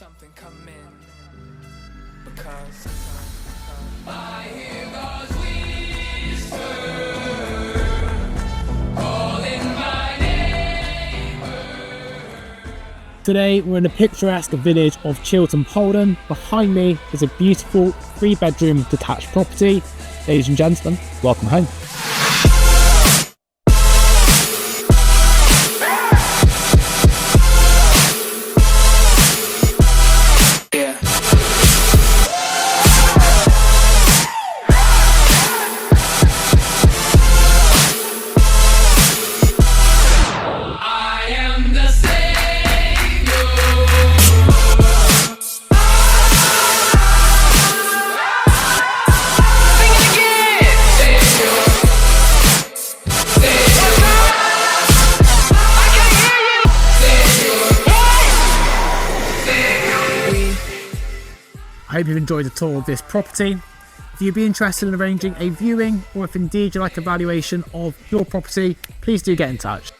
something coming, because I hear God's whisper calling my name. Today we're in the picturesque village of Chiltern Polden. Behind me is a beautiful 3-bedroom detached property. Ladies and gentlemen, welcome home. I hope you've enjoyed the tour of this property. If you'd be interested in arranging a viewing, or if indeed you'd like a valuation of your property, please do get in touch.